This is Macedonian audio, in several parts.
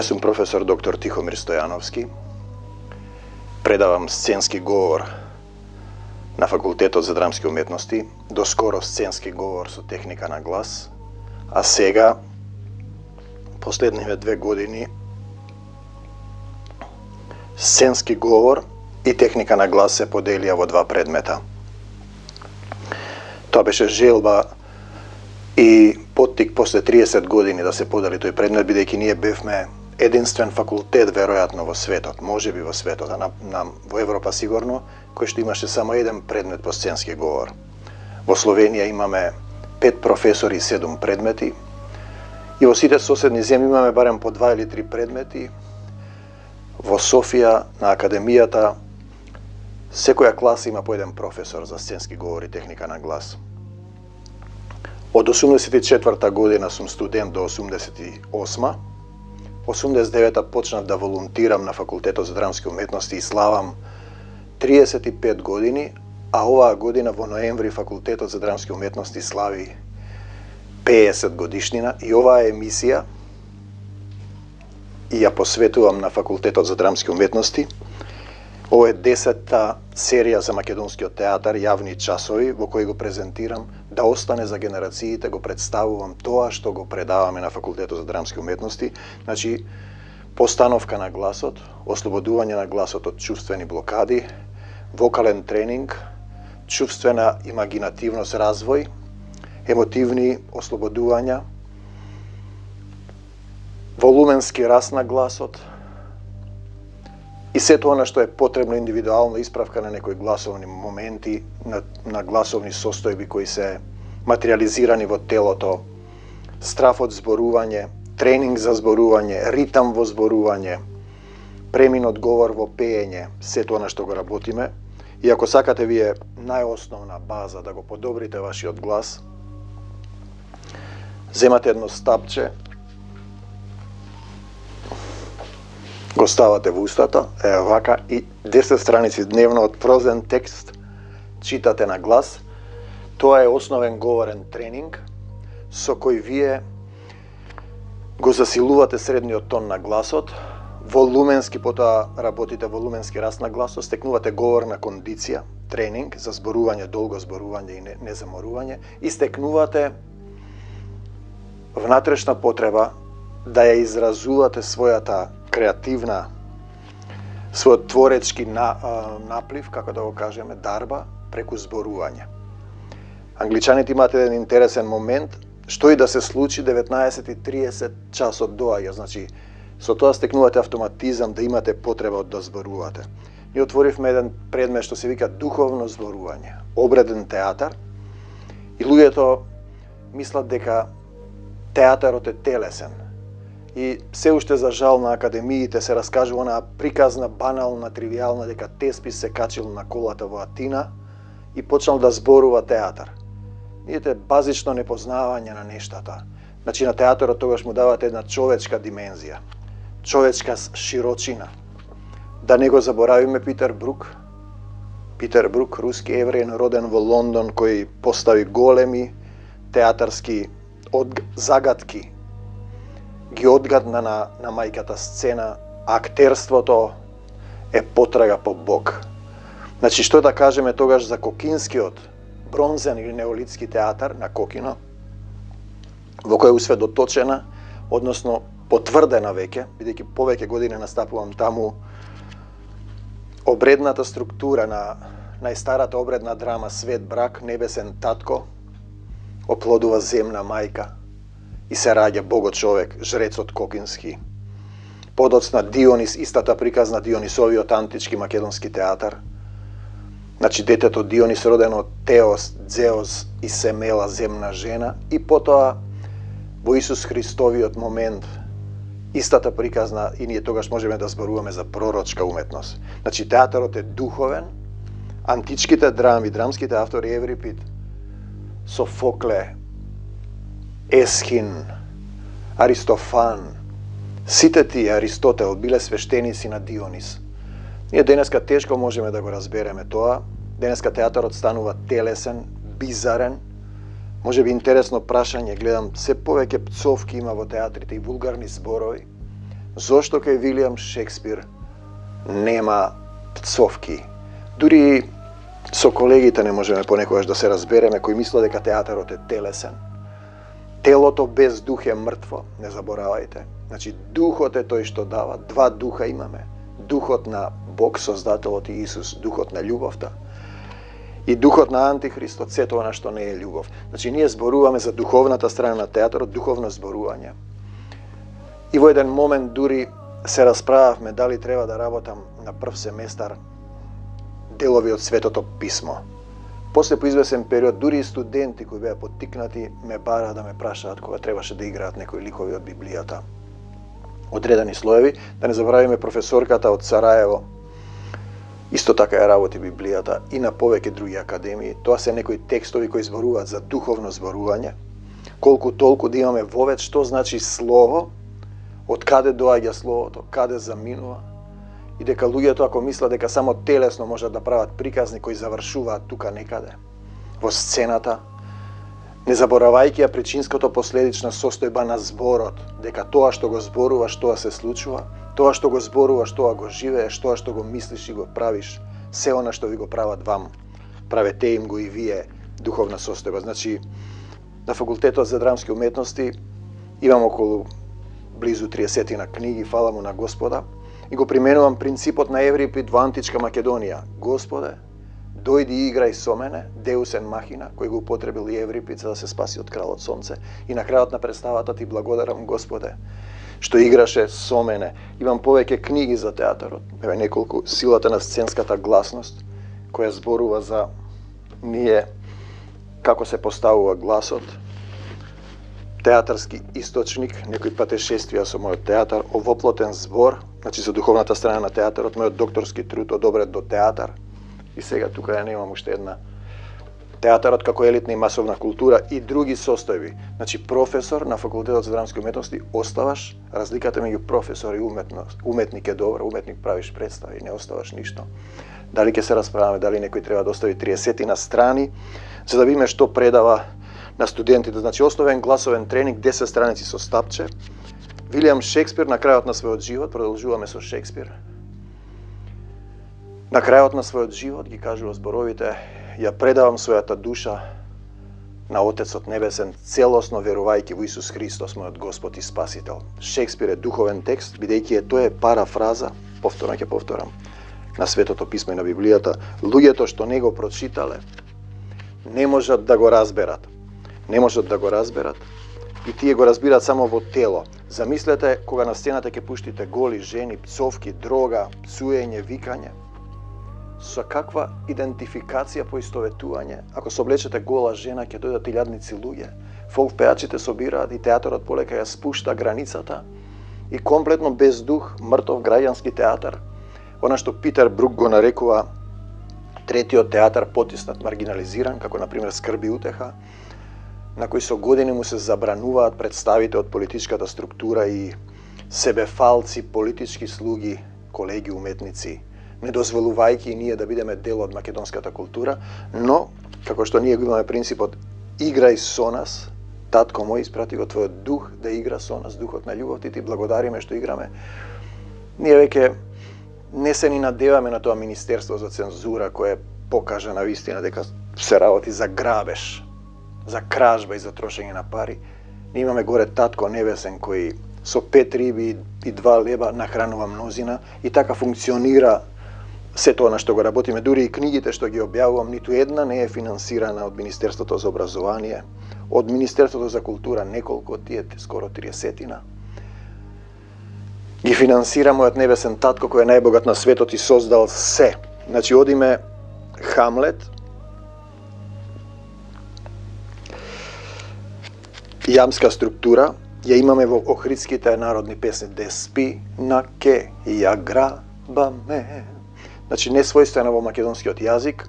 Јас сум професор доктор Тихомир Стојановски. Предавам сценски говор на Факултетот за драмски уметности, доскоро сценски говор со техника на глас, а сега, последниве 2 години, сценски говор и техника на глас се поделија во 2 предмета. Тоа беше желба и поттик после 30 години да се подели тој предмет, бидејќи ние бевме единствен факултет веројатно во светот, можеби во светот, а во Европа сигурно, кој што имаше само еден предмет по сценски говор. Во Словенија имаме 5 професори и 7 предмети, и во сите соседни земји имаме барем по 2 или 3 предмети. Во Софија, на академијата, секоја класа има по еден професор за сценски говор и техника на глас. Од 84 година сум студент до 88. 89-та почнав да волонтирам на Факултетот за драмски уметности и славам 35 години, а оваа година во ноември Факултетот за драмски уметности слави 50 годишнина и оваа емисија и ја посветувам на Факултетот за драмски уметности. Ова е 10-та серија за македонскиот театар, јавни часови, во кои го презентирам, да остане за генерациите, го представувам тоа што го предаваме на Факултетот за драмски уметности. Значи, постановка на гласот, ослободување на гласот од чувствени блокади, вокален тренинг, чувствена имагинативност, развој, емотивни ослободувања, волуменски раст на гласот, и сето она што е потребно, индивидуална исправка на некои гласовни моменти, на гласовни состојби кои се материализирани во телото, страф од зборување, тренинг за зборување, ритам во зборување, премин од говор во пеење, сето она што го работиме. И ако сакате вие најосновна база да го подобрите вашиот глас, земате едно стапче, го ставате во устата, вака, и 10 страници дневно од прозен текст читате на глас. Тоа е основен говорен тренинг со кој вие го засилувате средниот тон на гласот, волуменски, потоа работите волуменски раст на гласот, стекнувате говорна кондиција, тренинг за зборување, долго зборување и незаморување, и стекнувате внатрешна потреба да ја изразувате својата креативна, својот творечки наплив, како да го кажеме, дарба, преку зборување. Англичаните имаат еден интересен момент, што и да се случи, 19:30 часот доаѓа, значи, со тоа стекнувате автоматизам да имате потреба да зборувате. Ние отворивме еден предмет што се вика духовно зборување, обреден театар, и луѓето мислат дека театарот е телесен. И се уште за жал на академиите се раскажува онаа приказна, банална, тривијална, дека Теспис се качил на колата во Атина и почнал да зборува театар. Видите, базично непознавање на нештата. Значи, на театарот тогаш му давате една човечка димензија, човечка широчина. Да не го заборавиме Питер Брук. Питер Брук, руски евреин, роден во Лондон, кој постави големи театарски загадки, ги одгадна на мајката сцена. Актерството е потрага по Бог. Значи, што да кажеме тогаш за Кокинскиот бронзен или неолитски театар на Кокино, во кој е усведоточена, односно потврдена веќе, бидејќи повеќе години настапувам таму, обредната структура на најстарата обредна драма Свет брак, небесен татко, оплодува земна мајка и се раѓа Богот човек, жрецот Кокински. Подоцна Дионис, истата приказна Дионисовиот антички македонски театар. Значи, детето Дионис родено од Теос, Дзеос и Семела, земна жена, и потоа во Исус Христовиот момент истата приказна, и ние тогаш можеме да зборуваме за пророчка уметност. Значи, театарот е духовен, античките драми, драмските автори Еврипид, Софокле, Есхин, Аристофан, сите тие, Аристотел, биле свештеници на Дионис. Ние денеска тешко можеме да го разбереме тоа. Денеска театарот станува телесен, бизарен. Може би интересно прашање, гледам, се повеќе пцовки има во театрите и вулгарни зборови. Зошто кај Вилијам Шекспир нема пцовки? Дури со колегите не можеме понекогаш да се разбереме, кои мислат дека театарот е телесен. Телото без дух е мртво, не заборавајте. Значи, духот е тој што дава. Два духа имаме. Духот на Бог, Создателот и Исус, духот на љубовта. И духот на Антихристот, сето она што не е љубов. Значи, ние зборуваме за духовната страна на театарот, духовно зборување. И во еден момент дури се расправавме дали треба да работам на прв семестар делови од Светото Писмо. После по извесен период, дури и студенти кои беа поттикнати, ме бара да ме прашаат кога требаше да играат некои ликови од Библијата. Одредени слоеви, да не забравиме професорката од Сараево, исто така ја работи Библијата и на повеќе други академии. Тоа се некои текстови кои зборуваат за духовно зборување. Колку толку да имаме вовед што значи слово, од каде доаѓа словото, каде заминува, и дека луѓето ако мислат дека само телесно можат да прават приказни кои завршуваат тука некаде, во сцената, не заборавајќи ја причинското последична состојба на зборот, дека тоа што го зборуваш, тоа се случува, тоа што го зборуваш, тоа го живееш, тоа што го мислиш и го правиш, се она што ви го прават вам, правете им го и вие, духовна состојба. Значи, на факултетот за драмски уметности имам околу близу 30 на книги, фала му на Господа, и го применувам принципот на Еврипид во античка Македонија. Господе, дојди и играј со мене, Deus en machina, кој го употребил и Еврипид за да се спаси од кралот Сонце. И на крајот на представата ти благодарам, Господе, што играше со мене. Имам повеќе книги за театарот, еве неколку, Силата на сценската гласност, која зборува за ние како се поставува гласот, театарски источник, некои патешествија со мојот театар, овоплотен збор, значи за духовната страна на театарот, мојот докторски труд од обред до театар. И сега тука ја немам уште една. Театарот како елитна и масовна култура и други состојби. Значи професор на факултетот за драмски уметности оставаш, разликата меѓу професор и уметник е добра, уметник правиш представи, не оставаш ништо. Дали ќе се расправаме, дали некој треба да остави 30 на страни, за да видиме што предава на студентите. Значи основен гласовен тренинг, 10 страници со стапче. Вилијам Шекспир на крајот на својот живот, продолжуваме со Шекспир. На крајот на својот живот ги кажува зборовите: ја предавам својата душа на Отецот Небесен, целосно верувајќи во Исус Христос, мојот Господ и Спасител. Шекспир е духовен текст, бидејќи тоа е парафраза, повторно ќе повторам, на Светото Писмо и на Библијата. Луѓето што не го прочитале, не можат да го разберат. Не можат да го разберат и тие го разбираат само во тело. Замислете кога на сцената ќе пуштите голи жени, пцовки, дрога, пцуење, викање. Со каква идентификација, поистоветување? Ако се облечете гола жена, ќе дојдат илјадници луѓе. Фолк пеачите собираат и театарот полека ја спушта границата и комплетно без дух, мртов граѓански театар. Она што Питер Брук го нарекува третиот театар, потиснат, маргинализиран, како например Скрби утеха, на кои со години му се забрануваат представите од политичката структура и себефалци, политички слуги, колеги уметници, не дозволувајќи ние да бидеме дел од македонската култура, но, како што ние го имаме принципот играј со нас, татко мој, испрати го твојот дух да игра со нас, духот на љубов, ти благодариме што играме. Ние веќе не се ни надеваме на тоа Министерство за цензура кое покажа на вистина дека се работи за грабеж, за кражба и за трошење на пари. Ние имаме горе татко небесен кој со 5 риби и 2 леба нахранува мнозина и така функционира се тоа на што го работиме. Дури и книгите што ги објавувам, ниту една не е финансирана од Министерството за образование, од Министерството за култура неколку, тие скоро 30-тина. Ги финансира мојот небесен татко кој е најбогат на светот и создал се. Значи одиме Хамлет, јамска структура, ја имаме во охридските народни песни: де спи на ке ја грабаме. Значи не својствено во македонскиот јазик,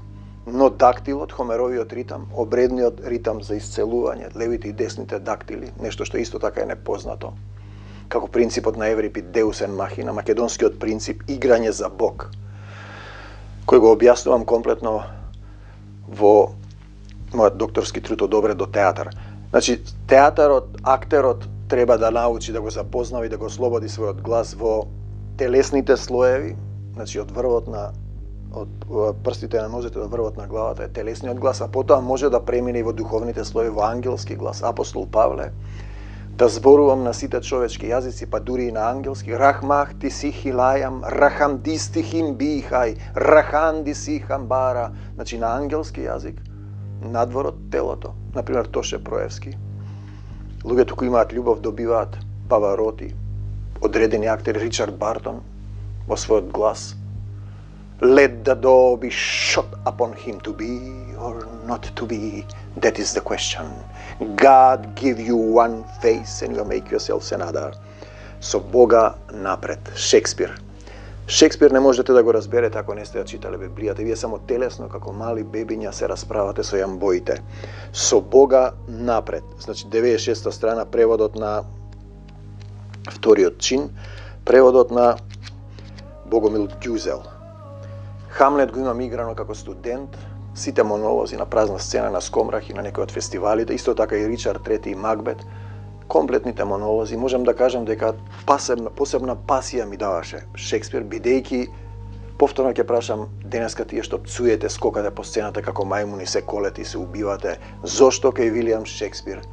но дактилот, Хомеровиот ритам, обредниот ритам за исцелување, левите и десните дактили, нешто што исто така е непознато. Како принципот на Еврипид Deus en machina, македонскиот принцип играње за Бог, кој го објаснувам комплетно во мојот докторски труд од обред до театар. Значи, театарот, актерот треба да научи да го запознава и да го слободи својот глас во телесните слоеви, значи од врвот на од прстите на нозете до врвот на главата е телесниот глас, а потоа може да премине и во духовните слоеви во ангелски глас. Апостол Павле да зборувам на сите човечки јазици, па дури и на ангелски. Рахмах ти си хилајам, рахам дистихим бихај, рахан диси хамбара. Значи на ангелски јазик, надвор од телото. Например, Тоше Проевски. Луѓето кои имаат љубов добиваат Павароти, одредени актери, Ричард Бартон во својот глас. Let the door be shut upon him to be or not to be. That is the question. God give you one face and you make yourselves another. Со Бога напред. Шекспир. Шекспир не можете да го разберете ако не сте ја читале Библијата. Вие само телесно, како мали бебиња, се расправате со јамбоите. Со Бога напред. Значи 96-та страна, преводот на вториот чин, преводот на Богомил Ѓузел. Хамлет го имам играно како студент, сите монолози на празна сцена на Скомрах и на некои од фестивалите, исто така и Ричард III и Макбет, комплетните монолози, можам да кажам дека посебна пасија ми даваше Шекспир, бидејќи, повторно ќе прашам, денеска тие што пцуете, скокате по сцената како мајмуни, се колете и се убивате, зошто кај Вилијам Шекспир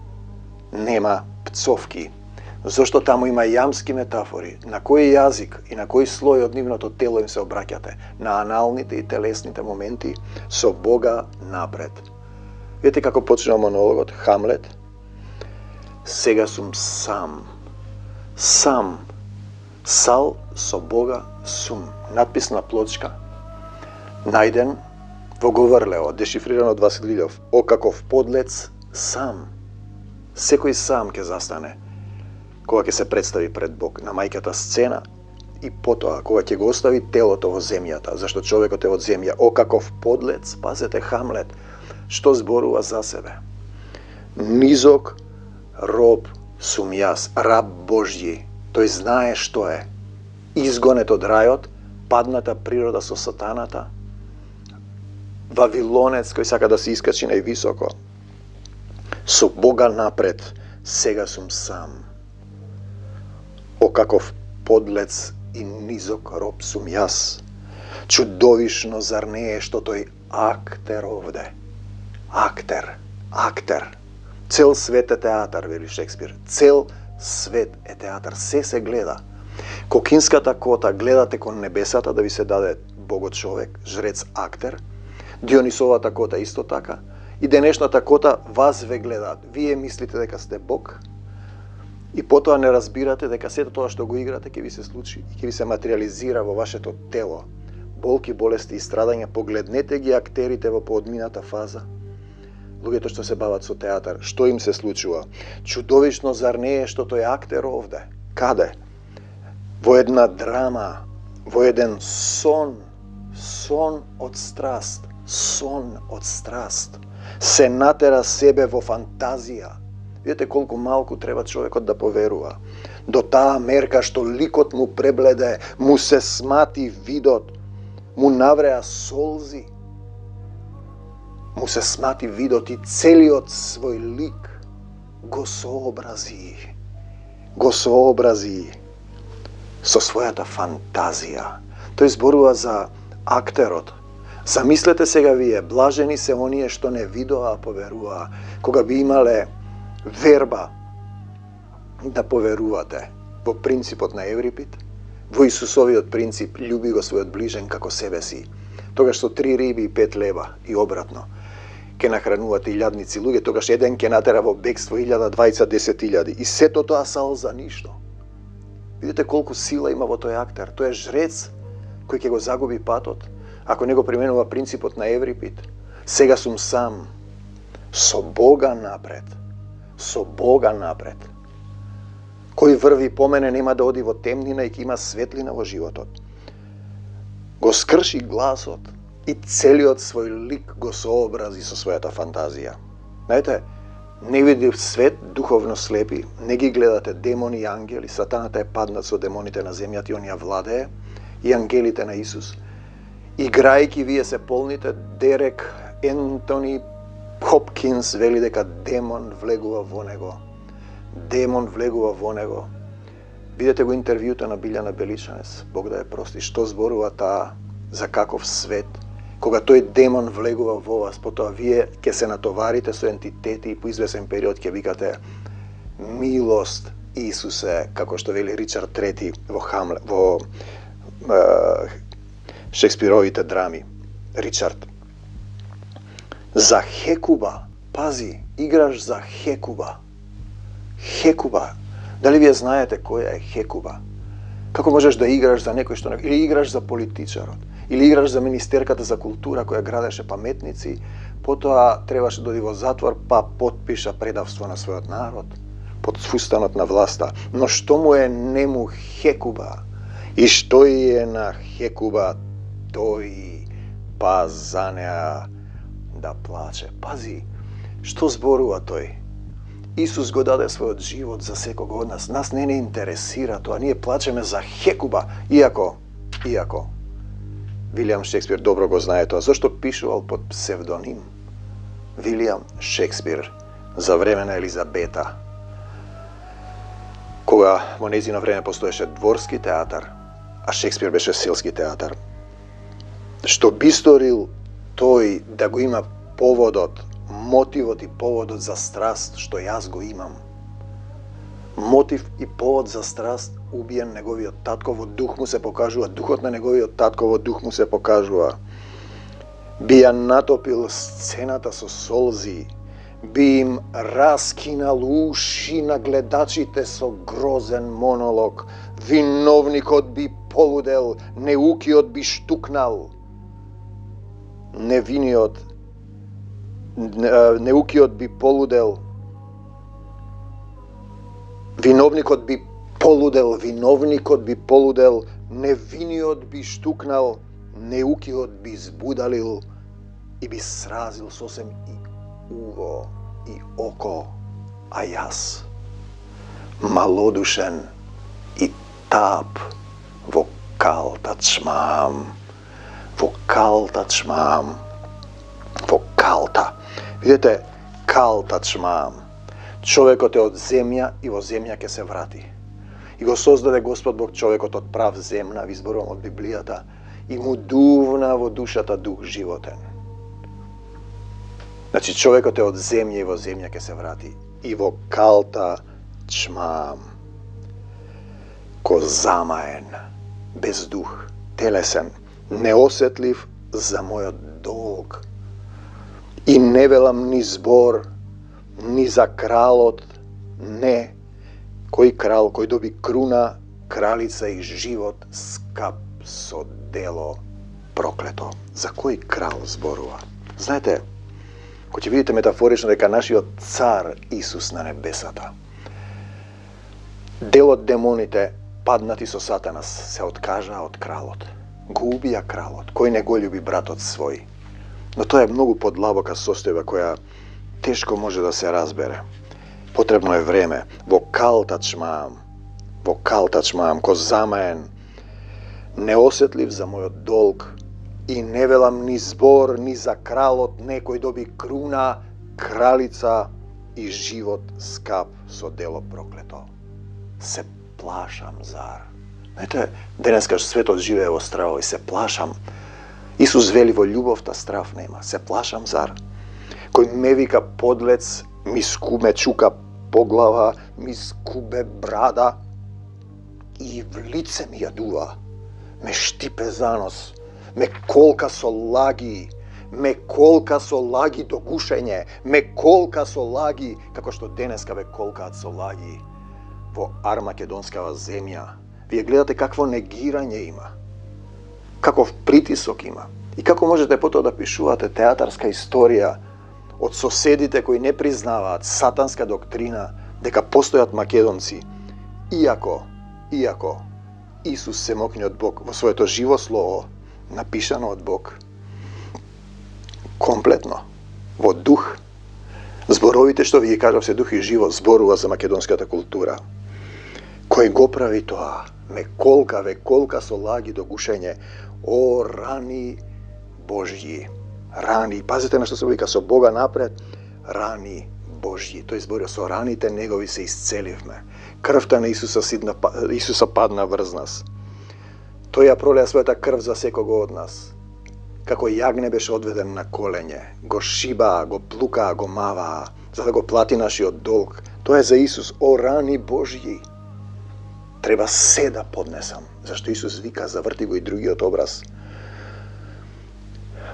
нема пцовки? Зошто таму има јамски метафори? На кој јазик и на кој слој од нивното тело им се обраќате? На аналните и телесните моменти со Бога напред. Видите како почнува монологот Хамлет? Сега сум сам. Сам. Сал со Бога сум. Надпис на плочка. Најден во Говорлево, дешифриран од Васил Лилјов. О каков подлец сам. Секој сам ќе застане кога ќе се представи пред Бог на мајката сцена и потоа кога ќе го остави телото во земјата, зашто човекот е од земја. О каков подлец, пазете Хамлет, што зборува за себе. Низок роб сум јас, раб Божји, тој знае што е. Изгонет од рајот, падната природа со сатаната, Вавилонец кој сака да се искачи највисоко. Со Бога напред, сега сум сам. О каков подлец и низок роб сум јас. Чудовишно зар не е што тој актер овде? Актер. Цел свет е театар, вели Шекспир. Цел свет е театар. Се гледа. Кокинската кота гледате кон небесата да ви се даде Богот човек, жрец актер. Дионисовата кота исто така. И денешната кота вас ве гледаат. Вие мислите дека сте Бог. И потоа не разбирате дека сето тоа што го играте ќе ви се случи и ќе ви се материализира во вашето тело. Болки, болести и страдања, погледнете ги актерите во поодмината фаза. Луѓето што се бават со театар, што им се случува? Чудовишно зар не е што тој актер овде? Каде? Во една драма, во еден сон од страст, се натера себе во фантазија. Видите колку малку треба човекот да поверува. До таа мерка што ликот му пребледе, му се смати видот, му навреа солзи, му се смати видот и целиот свој лик го сообрази со својата фантазија. Тој зборува за актерот. Замислете сега вие, блажени се оние што не видоа, а поверуваа. Кога би имале верба да поверувате во принципот на Еврипид, во Исусовиот принцип љуби го својот ближен како себе си, тогаш со 3 риби и 5 лева и обратно ќе нахранувате илјадници луѓе, тогаш еден ќе натера во бегство 1000, 20, 10.000 и сето тоа сал за ништо. Видите колку сила има во тој актер. Тој е жрец кој ќе го загуби патот ако не го применува принципот на Еврипид. Сега сум сам, со Бога напред. Со Бога напред. Кој врви по мене нема да оди во темнина и ќе има светлина во животот. Го скрши гласот и целиот свој лик го сообрази со својата фантазија. Знаете, невидив свет, духовно слепи, не ги гледате демони и ангели, сатаната е паднат со демоните на земјата и он ја владее, и ангелите на Исус. Играјки вие се полните, Дерек Ентони Хопкинс вели дека демон влегува во него. демон влегува во него. Видете го интервјуто на Билјана Беличанец, Бог да ја прости, што зборува таа, за каков свет, кога тој демон влегува во вас, потоа вие ќе се натоварите со ентитети и по извесен период ќе викате милост Исусе, како што вели Ричард III во Шекспировите драми. Ричард. За Хекуба, пази, играш за Хекуба. Хекуба. Дали вие знаете која е Хекуба? Како можеш да играш за некој што или играш за политичарот, или играш за министерката за култура која градеше паметници, потоа требаше да оди во затвор, па потпиша предавство на својот народ под фустанот на власта. Но што му е нему Хекуба? И што е на Хекуба тој, па за неа да плаче. Пази, што зборува тој? Исус го даде својот живот за секого од нас. Нас не интересира тоа. Ние плачеме за Хекуба. Иако, Вилијам Шекспир добро го знае тоа. Зошто пишувал под псевдоним? Вилијам Шекспир за време на Елизабета. Кога во нејзино време постоеше дворски театар, а Шекспир беше селски театар. Што би сторил тој да го има поводот, мотивот и поводот за страст што јас го имам. Мотив и повод за страст, убиен неговиот татко, во дух му се покажува, духот на неговиот татко во дух му се покажува. Би ја натопил сцената со солзи, би им раскинал уши на гледачите со грозен монолог, виновникот би полудел, неукиот би штукнал, неукиот би полудел, виновникот би полудел, невиниот би штукнал, неукиот би збудалил и би сразил сосем и уво и око, а јас, малодушен и тап, во калта чмам, во калта. Видете, калта чмам. Човекот е од земја и во земја ќе се врати. И го создаде Господ Бог човекот од прав земна, ви зборувам од Библијата, и му дувна во душата дух животен. Значи, човекот е од земја и во земја ќе се врати. И во калта чмам. Ко замаен, без дух, телесен, неосетлив за мојот долг. И не велам ни збор, ни за кралот, не. Кој крал, кој доби круна, кралица и живот, скап со дело проклето. За кој крал зборува? Знаете, кој ќе видите метафорично дека нашиот цар Исус на небесата, дел од демоните паднати со Сатана се откажаа од кралот. Го убија кралот, кој не го љуби братот свој. Но тоа е многу подлабока состојба која тешко може да се разбере. Потребно е време. Во калта чмам, ко замаен, неосетлив за мојот долг, и не велам ни збор, ни за кралот, некој доби круна, кралица и живот скап со дело проклето. Се плашам, зар? Знаете, денеска светот живее во стравови, се плашам. Исус вели во љубовта страв нема. Се плашам, зар? Кој ме вика подлец, ми чука по глава, ми скубе брада и в лице ми јадува. Ме штипе за нос, ме колка со лаги до гушење, ме колка со лаги, како што денеска ве колкаат со лаги во армакедонскава земја. Вие гледате какво негирање има, каков притисок има и како можете потоа да пишувате театарска историја од соседите кои не признаваат сатанска доктрина дека постојат македонци, иако Исус семокни од Бог во своето живо слово, напишано од Бог, комплетно, во дух. Зборовите што ви ги кажав се дух и живо зборува за македонската култура. Кој го прави тоа? Ве колка со лаги до гушење. О, рани Божји, рани, пазите на што се вика, со Бога напред, рани Божји. Тој зборува со раните негови се исцеливме. Крвта на Исуса падна врз нас. Тој ја пролеа својата крв за секого од нас. Како јагне беше одведен на колене, го шибаа, го плукаа, го маваа, за да го плати нашиот долг. Тоа е за Исус. О, рани Божји! Треба се да поднесам, зашто Исус вика, заврти го и другиот образ.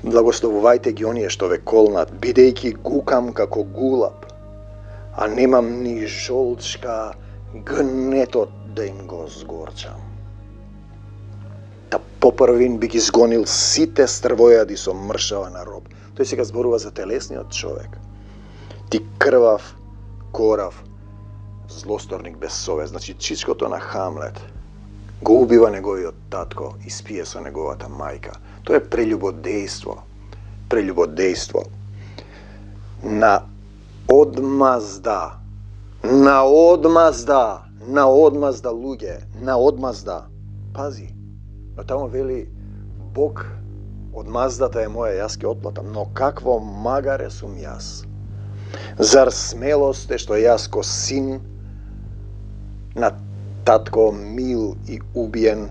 Благословувајте ги оние што ве колнат, бидејќи гукам како гулаб, а немам ни жолчка гнетот да им го згорчам. Та попрвин би ги згонил сите стрвојади со мршава на роб. Тој сега зборува за телесниот човек. Ти крвав, корав, злосторник без совест. Значи чичкото на Хамлет го убива неговиот татко и спие со неговата мајка. Тоа е прелюбодејство. Прелюбодејство. На одмазда. На одмазда. На одмазда, луѓе. На одмазда. Пази. Но тамо вели Бог, одмаздата е моја, јас ќе отплатам. Но какво магаре сум јас? Зар смелост е што јас ко син на татко мил и убиен,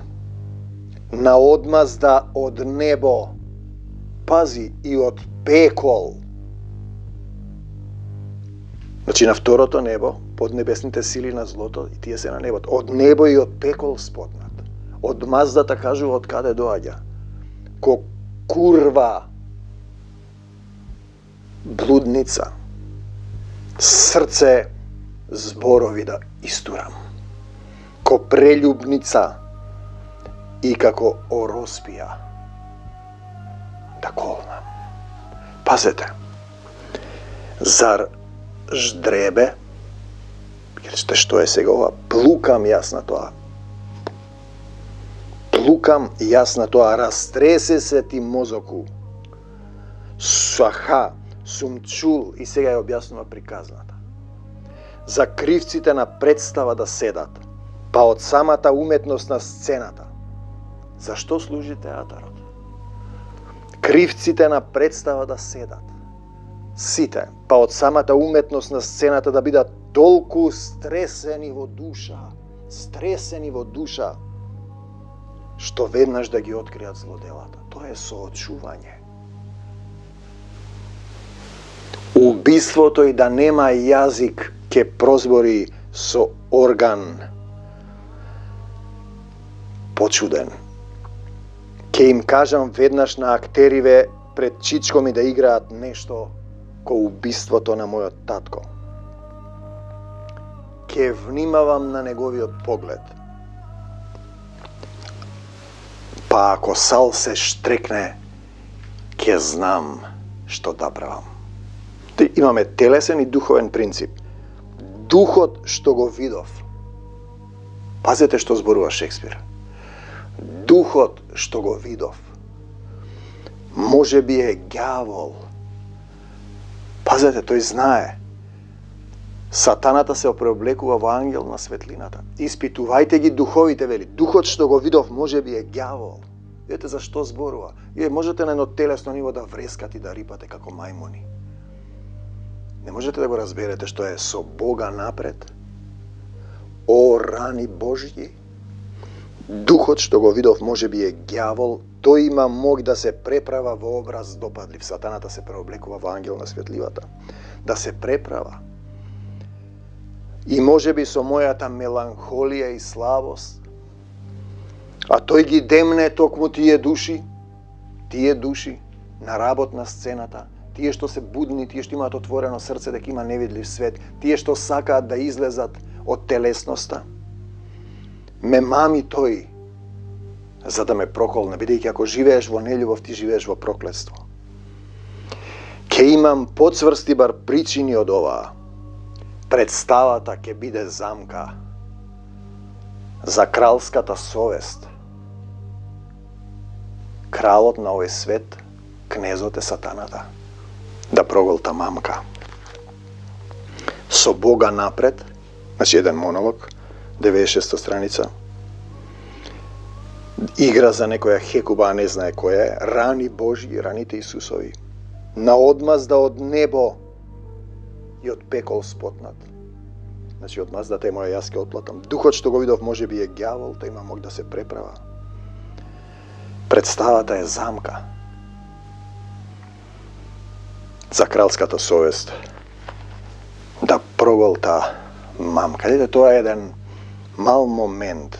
на одмазда од небо, пази, и од пекол. Значи на второто небо, под небесните сили на злото, и тие се на небото. Од небо и од пекол спотнат. Одмаздата кажува од каде доаѓа. Ко курва, блудница, срце зборови да истурам. Ко прелюбница и како ороспија да колнам. Пазете, зар ждребе, речете што е сега ова, плукам јас на тоа. Плукам јас на тоа, растресе се ти мозоку. Саха, сум чул, и сега ја објаснува приказната. За кривците на представа да седат, па од самата уметност на сцената. Зашто служи театарот? Кривците на представа да седат. Сите, па од самата уметност на сцената да бидат толку стресени во душа, што веднаш да ги откријат злоделата. Тоа е соочување. Убиството и да нема јазик ке прозбори со орган почуден. Ке им кажам веднаш на актериве пред чичко ми да играат нешто ко убиството на мојот татко. Ке внимавам на неговиот поглед. Па ако сал се штрекне, ке знам што да правам. Имаме телесен и духовен принцип. Духот што го видов. Пазете што зборува Шекспир. Духот што го видов. Може би е ѓавол. Пазете, тој знае. Сатаната се преоблекува во ангел на светлината. Испитувајте ги духовите, вели. Духот што го видов може би е ѓавол. Видете зашто зборува. Вие можете на едно телесно ниво да врескате и да рипате како мајмуни. Не можете да го разберете што е со Бога напред. О, рани Божји! Духот што го видов може би е ѓавол, тој има мог да се преправа во образ допадлив. Сатаната се преоблекува во ангел на светливата. Да се преправа. И може би со мојата меланхолија и слабост, а тој ги демне токму тие души на работ на сцената, тие што се будни, тие што имаат отворено срце дека има невидлив свет, тие што сакаат да излезат од телесноста. Ме мами тој, за да ме проколне, бидејќи ако живееш во нељубов, ти живееш во проклетство. Ке имам подсврсти бар причини од оваа. Представата ќе биде замка за кралската совест. Кралот на овој свет, кнезот е сатаната, да проголта мамка. Со Бога напред, значи еден монолог, 96 страница, игра за некоја хекуба, а не знае која е, рани Божји, раните Исусови, на одмазда од небо, и од пекол спотнат. Значи, од маздата е моја, јас ќе отплатам. Духот што го видов може би е ѓавол, тој има мог да се преправа. Представата е замка за кралската совест да проголта мамка. Дете, тоа е еден мал момент.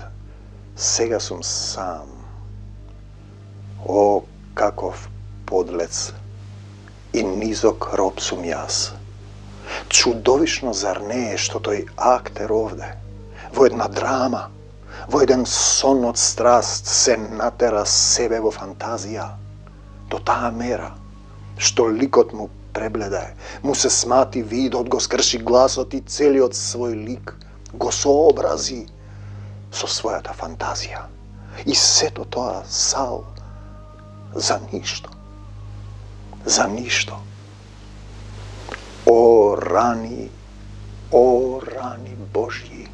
Сега сум сам. О, каков подлец и низок роб сум јас. Чудовишно, зар не е што тој актер овде, во една драма, во еден сон од страст, се натера себе во фантазија, до таа мера, што ликот му пребледе, му се смати видот, го скрши гласот и целиот свој лик го сообрази со својата фантазија. И сето тоа сал за ништо. За ништо. О рани Божји.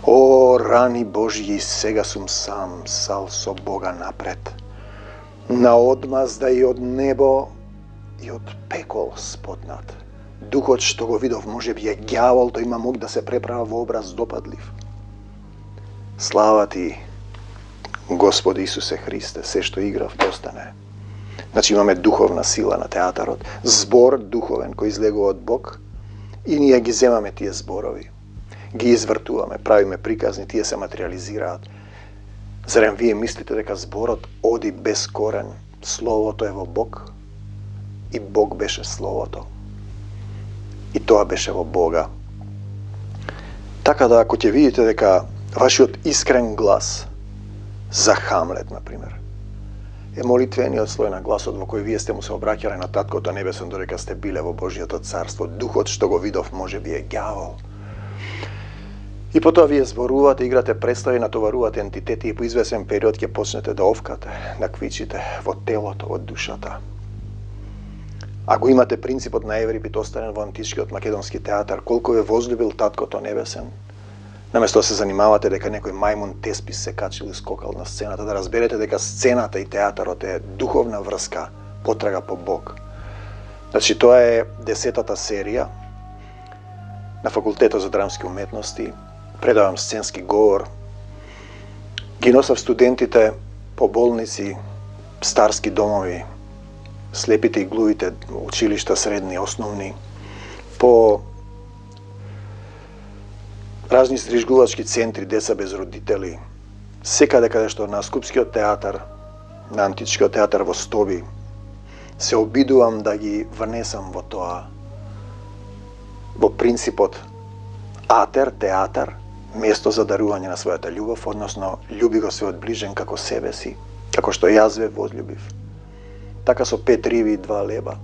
О рани Божји, сега сум сам, сал со Бога напред. На одмазда и од небо и од пекол спотнат. Духот што го видов може би е ѓавол, тој има мог да се преправа во образ допадлив. Слава ти, Господи Исусе Христе, се што играв достане. Значи имаме духовна сила на театарот, збор духовен кој излегува од Бог и ние ги земаме тие зборови. Ги извртуваме, правиме приказни, тие се материализираат. Зарем вие мислите дека зборот оди без корен? Словото е во Бог и Бог беше Словото. И тоа беше во Бога. Така да, ако ќе видите дека вашиот искрен глас за Хамлет, например, е молитвениот слој на гласот во кој вие сте му се обраќале на Таткото Небесен додека сте биле во Божјото царство. Духот што го видов може би е ѓавол. И потоа вие зборувате, играте представи, натоварувате ентитети и по извесен период ќе почнете да овкате, да квичите во телото, во душата. Ако имате принципот на Еврипид останен во античкиот македонски театар, колку ве возлюбил Таткото Небесен, наместо да се занимавате дека некој мајмун теспис се качил и скокал на сцената, да разберете дека сцената и театарот е духовна врска, потрага по Бог. Значи, тоа е 10-та серија на Факултетот за драмски уметности. Предавам сценски говор. Ги носав студентите по болници, старски домови, слепите и глувите училишта, средни, основни, по разни стрижгувачки центри, деца без родители, секаде каде што на Скупскиот театар, на Античкиот театар во Стоби, се обидувам да ги внесам во тоа, во принципот атер, театар, место за дарување на својата љубов, односно љуби го својот ближен како себе си, како што јас ве возљубив. Така со 5 риби и 2 леба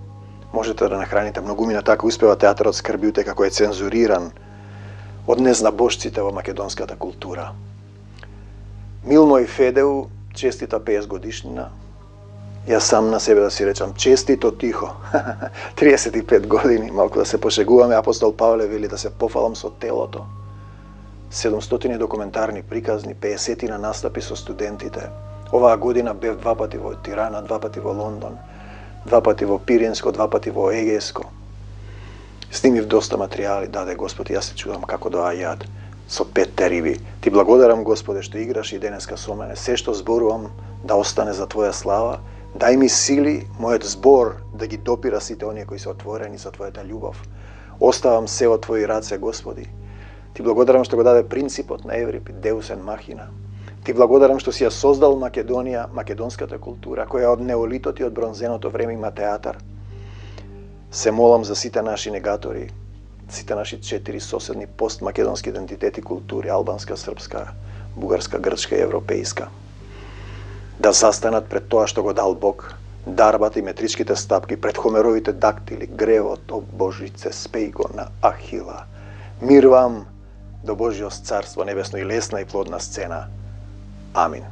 можете да нахраните многумина, така успева театарот Скрбиуте како е цензуриран од незнабожците во македонската култура. Милмо и Федеу, честита 50 годишнина. Јас сам на себе да си речам честито тихо. 35 години, малку да се пошегуваме, апостол Павле вели да се пофалам со телото. 700 документарни приказни, 50 на настапи со студентите. Оваа година бев 2 пати во Тирана, 2 пати во Лондон, 2 пати во Пиринско, 2 пати во Егејско. Снимив доста материјали, даде Господ, јас се чудам како доаѓаат со 5 риби. Ти благодарам, Господе, што играш и денеска со мене. Се што зборувам да остане за Твоја слава. Дај ми сили, мојот збор да ги допира сите оние кои се отворени за Твојата љубов. Оставам се од Твои раце, Господи. Ти благодарам што го даде принципот на Еврипид, Деусен Махина. Ти благодарам што си ја создал Македонија, македонската култура, која од неолитот и од бронзеното време има театар. Се молам за сите наши негатори, сите наши 4 соседни постмакедонски идентитети култури, албанска, српска, бугарска, грчка и европејска, да застанат пред тоа што го дал Бог, дарбата и метричките стапки, пред Хомеровите дактили, гревот, о Божице, спеј го на Ахила. Мир вам до Божјо царство небесно и лесна и плодна сцена. Амин.